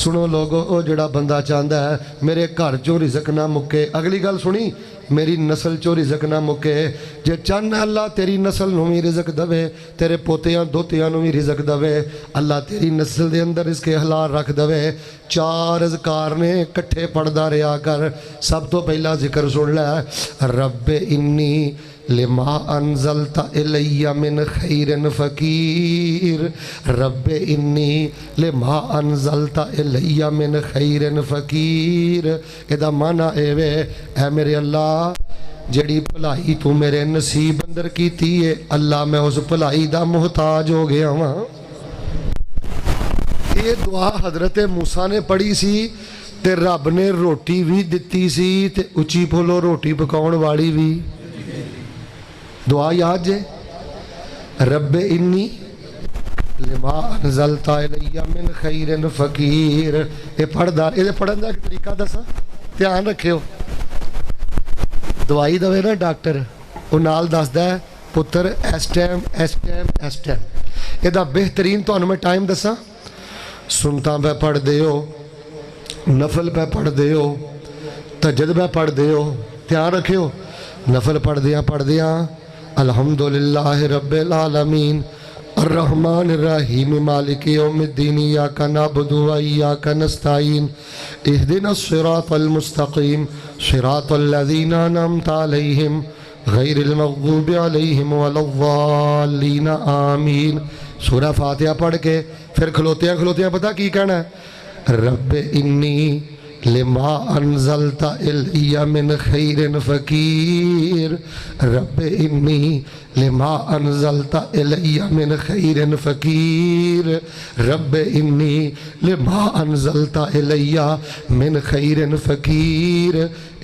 सुनो लोगो, वो जड़ा बंदा चाहता है मेरे घर चो रिजक ना मुके, अगली गल सुनी, मेरी नस्ल चो रिजक ना मुके। जे चन अल्लाह तेरी नस्ल नूं भी रिजक दवे, तेरे पोतियां दोतियां नूं भी रिजक दवे, अल्लाह तेरी नस्ल दे अंदर इसके हलाल रख दवे। चार अज़कार ने कट्ठे पढ़दा रहा कर। सब तो पहला जिक्र सुन लै, रब्बे इन्नी लिमा अनज़लता इलैया मिन खैरिन फ़कीर। रब्बे इन्नी लिमा अनज़लता इलैया मिन खैरिन फ़कीर। इहदा माना एवे, ऐ मेरे अल्लाह जड़ी भलाई तू मेरे नसीब अंदर कीती है, अल्लाह मैं उस भलाई दा मुहताज हो गया वां। ये दुआ हज़रत मूसा ने पढ़ी सी ते रब ने रोटी भी दिती सी ते उची बोलो रोटी पकाउण वाली भी। दुआ याद जे, रब्बे इन्नी लिमा अनज़लता इलैया मिन खैरिन फ़कीर। ये पढ़दा, ये पढ़न का तरीका दसा, ध्यान रखियो। दवाई दवे ना डॉक्टर, वो नाल दसदा है पुत्र इस टाइम इस टाइम इस टाइम। ਇਹਦਾ बेहतरीन ਤੁਹਾਨੂੰ मैं टाइम दसा, सुनता पे पढ़ते हो, नफल पे पढ़ते हो, तहज्जुद पे पढ़ते हो, ध्यान रखियो। नफल पढ़दियाँ अल्हम्दुलिल्लाह रब्बिल आलमीन अर्रहमान अर्रहीम मालिक यौमिद्दीन इय्याका नअबुदु व इय्याका नस्तईन इहदिनस सिरातल मुस्तकीम सिरातल लज़ीना अनअमता अलैहिम गैरिल मग़दूबि अलैहिम वलद्दाल्लीन आमीन। सूरह फातिहा पढ़ के फिर खलोतियाँ खलोतियाँ पता की कहना है, रब्बे इन्नी लिमा अनज़लता इलैया मिन खैरिन फ़कीर। रब्बे इन्नी लिमा अनज़लता इलैया मिन खैरिन फ़कीर। रब्बे इन्नी लिमा अनज़लता इलैया मिन खैरिन फ़कीर।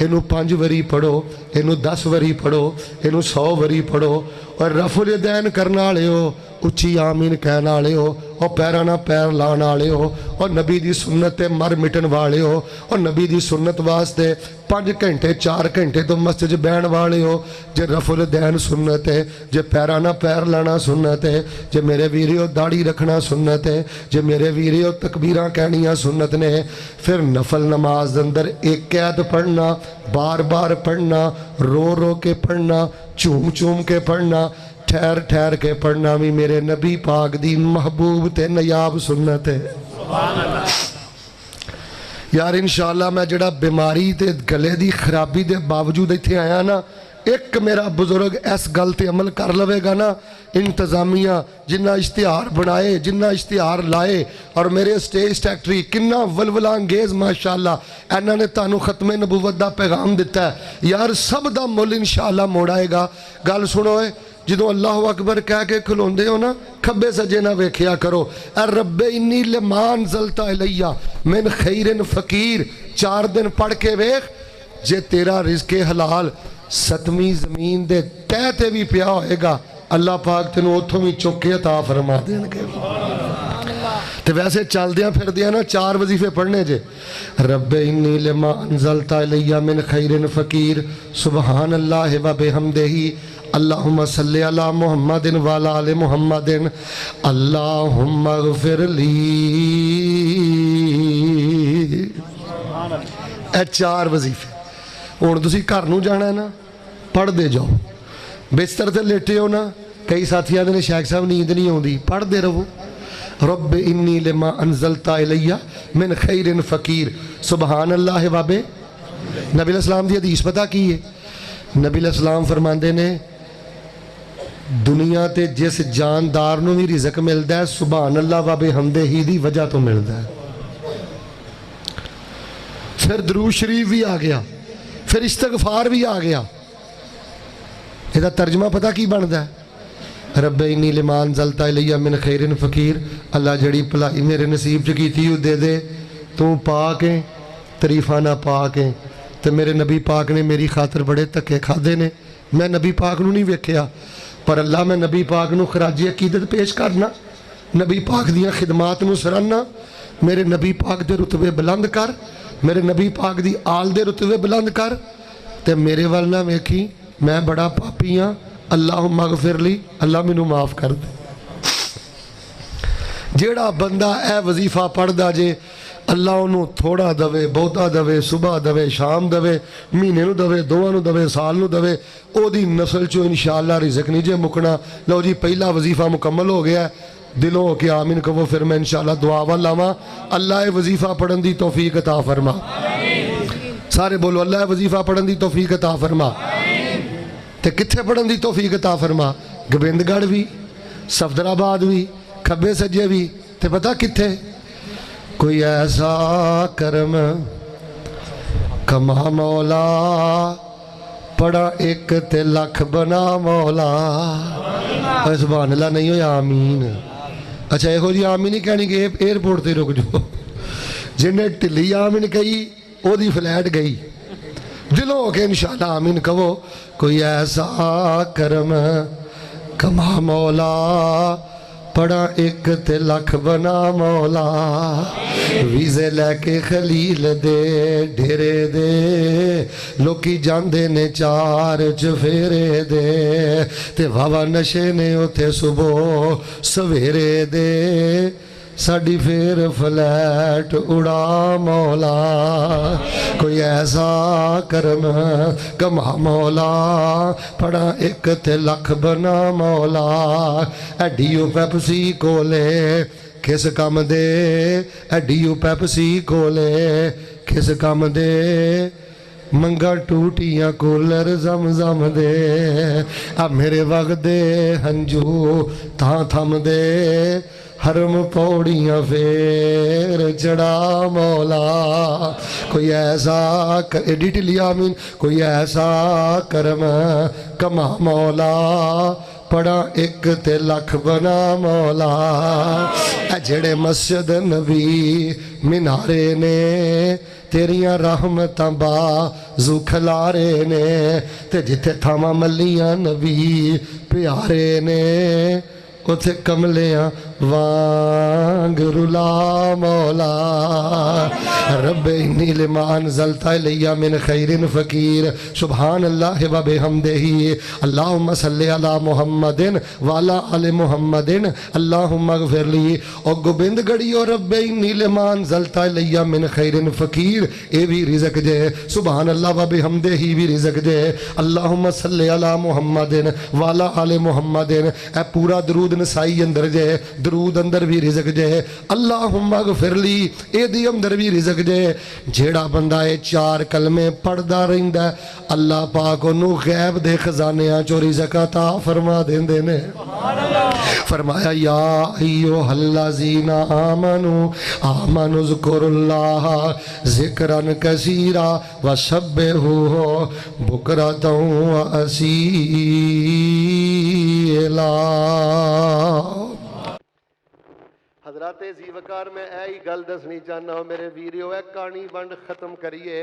इनू 5 वरी पढ़ो, इनू 10 वरी पढ़ो, इनू 100 वरी पढ़ो। और रफुल यदैन करने वाले हो, उच्ची आमीन कहने वाले हो, और पैरां नाल पैर लाने वाले हो, और नबी दी सुन्नत ते मर मिटन वाले हो, और नबी दी सुन्नत वास्ते 5 घंटे 4 घंटे तो मस्जिद बहन वाले हो। जे रफुल दैन सुन्नत है, जे पैरां नाल पैर लाना सुन्नत है, जे मेरे वीरियो दाढ़ी रखना सुन्नत है, जे मेरे वीरियो तकबीरां कहनियां सुन्नत ने। फिर नफल नमाज अंदर एक कैद पढ़ना, बार बार पढ़ना, रो रो के पढ़ना, झूम झूम के पढ़ना, ठहर ठहर के पढ़ना भी मेरे नबी पाक दी महबूब ते नयाब सुन्नत है। यार इंशाअल्लाह मैं जड़ा बीमारी ते गले दी खराबी दे बावजूद इत्थे आया ना, एक मेरा बुजुर्ग इस गल ते अमल कर लवेगा ना, इंतजामिया जिन्ना इश्तिहार बनाए, जिन्ना इश्तिहार लाए, और मेरे स्टेज सेक्रेटरी किन्ना वलवला अंगेज माशाअल्लाह इन्हों ने तुहानू खत्मे नबूवत का पैगाम दिता है। यार सब दा मुल इंशाअल्लाह मोड़ आएगा। गल सुनो, जो अल्लाह अकबर कह के खलोंदे हो ना, खब्बे सज्जे ना वेख्या करो। रब्बे इन्नी लिमा अनज़लता इलैया मिन खैरिन फ़कीर 4 दिन पढ़ के वेख, जे तेरा रिज़्क़े हलाल 7वीं ज़मीन दे तह ते भी पिया होएगा, अल्लाह पाक तेनू उथों भी चुक के अता फरमा देणगे। तो वैसे चलदियां फिरदियां ना 4 वजीफे पढ़ने जे, रब्बे इन्नी लिमा अनज़लता इलैया मिन खैरिन फ़कीर सुबहान अल्लाह व बिहम्दिही अल्लाहुम्मा सल्लि अला मुहम्मदिन व अला आलि मुहम्मदिन अल्लाहुम्मा ग़फ़िर ली। ए 4 वजीफे हुण तुसीं घर नूं जाना है ना, पढ़ते जाओ। बिस्तर ते लेटे हो ना, कई साथियां ने शेख साहब नींद नहीं आउंदी, पढ़ते रहो। रब्बे इन्नी लिमा अनज़लता इलैया मिन खैरिन फ़कीर सुबहान अल्लाह वाबे। नबी अलैहिस्सलाम दी हदीस पता की है? नबी अलैहिस्सलाम फरमांदे ने, दुनिया ते जिस जानदार नूं भी रिज़क मिलता है सुबहान अल्लाह वाबे हमदे ही दी वजह तो मिलता है। फिर दरूद शरीफ भी आ गया, फिर इस्तगफार भी आ गया। इसका तर्जमा पता की बनता है? रब्बे इन्नी लिमा अनज़लता इलैया मिन खैरिन फ़कीर, अल्लाह जड़ी भलाई मेरे नसीब च कीती दे दे, तू पा के तरीफा ना पा के। तो मेरे नबी पाक ने मेरी खातर बड़े धक्के खाधे ने, मैं नबी पाक नूं नहीं वेख्या, पर अल्लाह मैं नबी पाक नूं खराजी अकीदत पेश करना, नबी पाक दियां खिदमात नूं सराहना, मेरे नबी पाक दे रुतबे बुलंद कर, मेरे नबी पाक दी आल दे रुतबे बुलंद कर। ते मेरे वाल ना वेखी, मैं बड़ा पापी हाँ, अल्लाह मगफिर ली, अल्लाह मैनू माफ़ कर दे। जेड़ा बंदा ए वजीफा पढ़दा जे, अल्लाह उन्होंने थोड़ा दवे, बहुता दवे, सुबह दवे, शाम दवे, महीने नूं दवे, दोवां नूं दवे, साल नूं दवे, ओदी नस्ल चो इंशाअल्लाह रिज़्क नहीं जे मुकना। लो जी पहला वजीफा मुकम्मल हो गया, दिलों हो के आमीन कहो, फिर मैं इंशाअल्लाह दुआ वल लावां। अल्लाह वजीफा पढ़न दी तौफीक अता फरमा। सारे बोलो अल्लाह वजीफा पढ़न दी तौफीक अता फरमा। ते कित्थे पढ़न दी तौफीक अता फरमा? गोबिंदगढ़ भी, सफदराबाद भी, खब्बे सज्जे भी, ते पता कित्थे? कोई ऐसा करम कमा मौला, पढ़ा एक ते लख बना मौला। सुभान अल्लाह नहीं हो आमीन। अच्छा यहो जी आमीन ही कहनी कि एयरपोर्ट से रुक जाओ। जिन्हें ढिली आमीन कही ओदी फ्लैट गई। दिलों हो के इंशाअल्लाह आमीन कहो। कोई ऐसा करम कमा मौला, पढ़ा एक ते लख बना मौला। वीजे लैके खलील दे डेरे दे, लोकी जांदे ने चार चफेरे दे, ते वावा नशे ने उथे सुबह सवेरे दे। साड़ी फिर फ्लैट उड़ा मौला। कोई ऐसा करम कमा मौला, पढ़ा एक ते लख बना मौला। एडियो पेप्सी कोले किस कम दे, एडियो पेप्सी कोले किस कम दे। मंगा टूटियां कूलर जम जम दे। आ मेरे वक्त दे हंजू थां थम दे, हरम पौड़ियां फेर चढ़ा मौला। कोई ऐसा एडी ढिली आमीन। कोई ऐसा करम कमा मौला, पढ़ा एक ते लख बना मौला। जेड़े मस्जिद नबी मीनारे ने, तेरियां रहमतां बाजू खलारे ने, ते जिथे थावां मलियां नबी प्यारे ने, उथे कमलियां वांग रुला मौला। रब्बे इन्नी लिमान ज़लता इलैया मिन खैरिन फ़कीर। सुभान अल्लाह व बिहम्दिही। अल्लाहुम्मा सल्लि अला मुहम्मदिन व अला आलि मुहम्मदिन। अल्लाहुम्मा ग़फ़िर ली। और गोबिंदगढ़ियो रब्बे इन्नी लिमान ज़लता इलैया मिन खैरिन फ़कीर, ए भी रिज़्क जे। सुभान अल्लाह व बिहम्दिही भी रिज़्क जे। अल्लाहुम्मा सल्लि अला मुहम्मदिन व अला आलि मुहम्मदिन। ए पूरा दरूद नसाई अंदर जे, दरूद अंदर भी रिज़्क जे। अल्लाहुम्मा ग़फ़िर ली, एदी अंदर भी रिज़्क जे। जेड़ा बंदा ये चार कलमे पढ़दा रहिंदा, अल्लाह पाक ओनू गैब दे खजानियां चो रिज़्क अता फरमा देंदे ने। फरमाया या अय्युहल्लज़ीना आमनू आमनू ज़कुरुल्लाह ज़िक्रन कसीरा व सब्बिहू बुकरतन व असीला। हजरात जीवकार में यही गल दसनी चाहना हूँ मेरे वीरियो, है कहानी बंड खत्म करिए।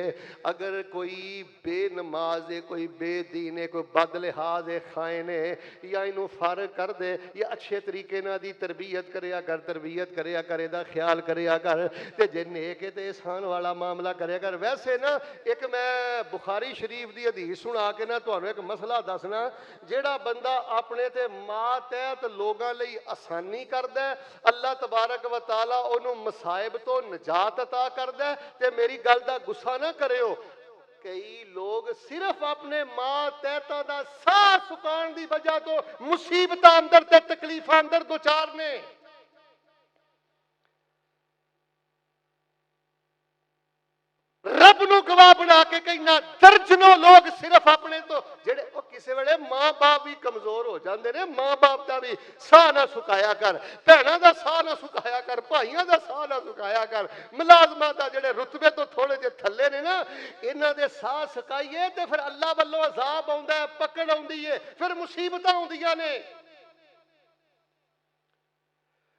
अगर कोई बेनमाज है, कोई बेदीन है, कोई बदलिहाज है, खाइन है, या इनू फारग कर दे, या अच्छे तरीके ना दी तरबियत करिया कर, तरबियत करिया कर, इहदा ख्याल करिया कर। ते जे नेक है तो एहसान वाला मामला करिया कर। वैसे ना एक मैं बुखारी शरीफ की हदीस सुना के ना तुहानू एक मसला दसना, जेड़ा बंदा अपने ते मातहत लोगों लई आसानी करदा है, अल्लाह तबारक व तआला ओनू मसाइब तो निजात अता करदा है। ते मेरी गल दा गुस्सा ना करियो, कई लोग सिर्फ अपने मातहता दा साह सुकान दी वजह तो मुसीबत अंदर ते तकलीफां अंदर दो चार ने। रब नू गवाह बना के कहना, दर्जनों लोग सिर्फ अपने तो जेड़े किसी वेले मां बाप भी कमजोर हो जाते हैं। मां बाप का भी साह ना सुकाया कर, भैनों का साह ना सुकाया कर, भाइयों का साह ना सुकाया कर, मुलाजमां का जेड़े रुतबे तो थोड़े जे थले ने ना, इन्हां दे साह सुकाइए तो फिर अल्लाह वल्लों अजाब आउंदा है, पकड़ आउंदी है, फिर मुसीबतां आउंदियां ने।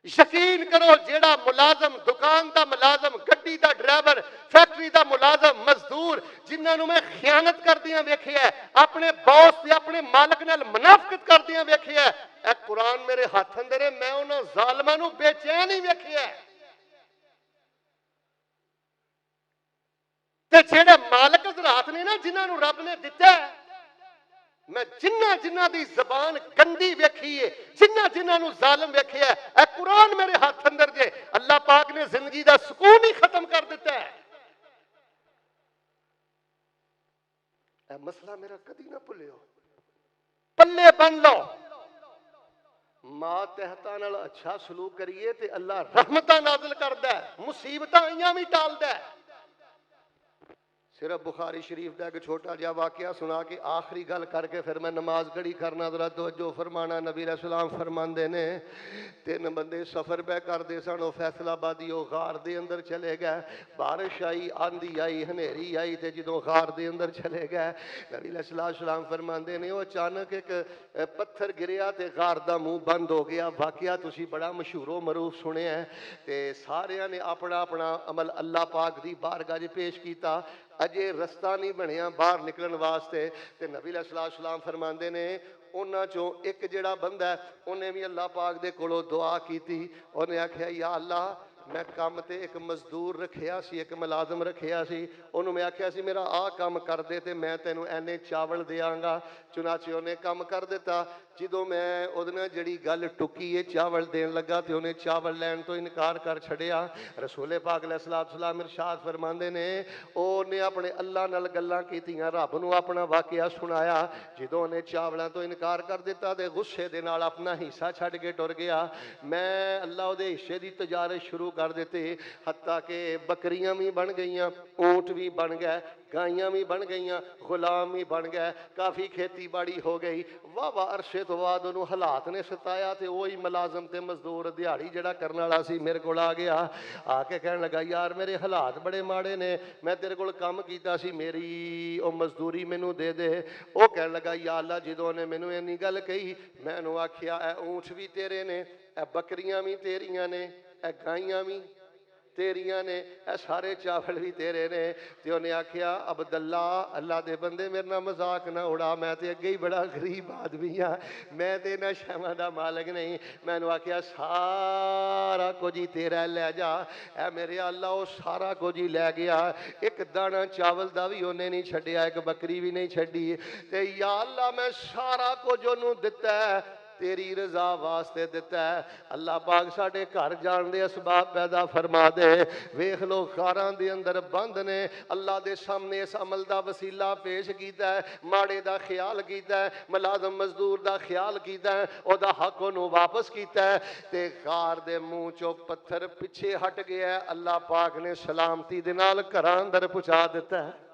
यकीन करो जेड़ा मुलाजम, दुकान का मुलाजम, गड्डी का ड्राइवर, फैक्ट्री का मुलाजम, मजदूर, जिन्होंने मैं खयानत करदियां वेखिया, अपने बॉस से अपने मालक नाल मुनाफिकत करदियां वेखिया, ए कुरान मेरे हाथ अंदर है, मैं उन्हां जालिमां नूं बेचैन ही वेखिया। ते जेड़े मालक हज़रात ने ना, जिन्हां नूं रब ने दिता है, मैं जिन्ना जिन्ना दी जबान गंदी वेखी है, जिन्ना जिन्ना नू जालिम वेखिया है, कुरान मेरे हाथ अंदर जे अल्लाह पाक ने जिंदगी का सुकून ही खत्म कर दिता है। मसला मेरा कदी ना भुलियो, पल्ले बन लो। मां तहता नाल अच्छा सलूक करिए ते अल्लाह रहमत नाजिल करदा है, मुसीबत आईयां भी टालदा है। सिर्फ बुखारी शरीफ का एक छोटा जहा वाकया सुना के आखिरी गल करके फिर मैं नमाज घड़ी करना, जरा तवज्जो फरमाना। नबी अलैहिस्सलाम फरमाते ने 3 बंदे सफर पै करते सन, फैसलाबादी गार के अंदर चले गए। बारिश आई, आंधी आई, हनेरी आई, तो जो गार के अंदर चले गए, नबी अलैहिस्सलाम फरमाते ने वो अचानक एक पत्थर गिरिया तो गार का मुँह बंद हो गया। वाकया तुसी बड़ा मशहूरो मरूफ सुनिया है। तो सारिया ने अपना अपना अमल अल्लाह पाक की बारगाह च पेश किया। अजे रस्ता नहीं बनया बाहर निकलने वास्ते। तो नबी अलैहिस्सलाम फरमाते ने उन्हां चों एक जिहड़ा बंदा है उन्हें भी अल्लाह पाक दे कोलों दुआ की। उन्हें आख्या या अल्लाह मैं काम ते एक मजदूर रखिया सी, एक मुलाजम रखिया सी, उन्होंने मैं आख्या सी मेरा आ काम कर दे तो मैं तेनों एने चावल देंगा। चुनाचे उन्हें काम कर दिता। जो मैं उहदे जिहड़ी गल टुकी है चावल देन लगा तो उन्हें चावल लैन तो इनकार कर छड़िया। रसूले पाक अलैहिस्सलाम इरशाद फरमाते ने उन्हें अपने अल्लाह नाल गल्लां कीतियां, रब नूं अपना वाकया सुनाया। जो उन्हें चावलों तो इनकार कर दिता तो गुस्से दे नाल अपना हिस्सा छड्ड के टुर गया। मैं अल्लाह उहदे हिस्से की तजारत शुरू कर देते, हत्ता के बकरियां भी बन गई, ऊँट भी बन गए, गाइयां भी बन गई, गुलाम भी बन गए, काफ़ी खेती बाड़ी हो गई। वाह वाह अरसे तो बाद उन्होंने हालात ने सताया तो वही मुलाजम ते मजदूर दिहाड़ी जड़ा करने वाला सी मेरे को आ गया। आके कहने लगा यार मेरे हालात बड़े माड़े ने, मैं तेरे को काम किया सी, मेरी वो मजदूरी मैनू दे दे। वो कह लगा या अल्लाह जो ने मैनू इन्नी गल कही, मैनू आखिया ए ऊँट भी तेरे ने, ए बकरियां भी तेरियां ने, ए गाइयां भी तेरियां ने, ए सारे चावल भी तेरे ने। तो उन्हें आखिया अब्दुल्ला अल्लाह दे बंदे मेरे ना मजाक ना उड़ा, मैं तो अगे ही बड़ा गरीब आदमी हाँ, मैं तो इन्होंने शैवां दा मालिक नहीं। मैनू आखिया सारा कुछ ही तेरा लै जा। ए मेरे अल्लाह वो सारा कुछ ही लै गया, एक दाना चावल का भी उन्हें नहीं छड्डिया, एक बकरी भी नहीं छड्डी। ते या अल्लाह मैं सारा कुछ उन्होंने दिता है तेरी रजा वास्ते दिता है। अल्लाह पाक साडे घर जान दे असबाब पैदा फरमा दे। वेख लो कारां दे अंदर बंद ने, अल्लाह दे सामने इस अमल दा वसीला पेश कीता है, माड़े दा ख्याल कीता है, मुलाजम मजदूर दा ख्याल कीता है, ओदा हक ओनू वापस कीता है। ते कार दे मुंह चो पत्थर पिछे हट गया, अल्लाह पाक ने सलामती दे नाल घरां अंदर पहुंचा दिता है।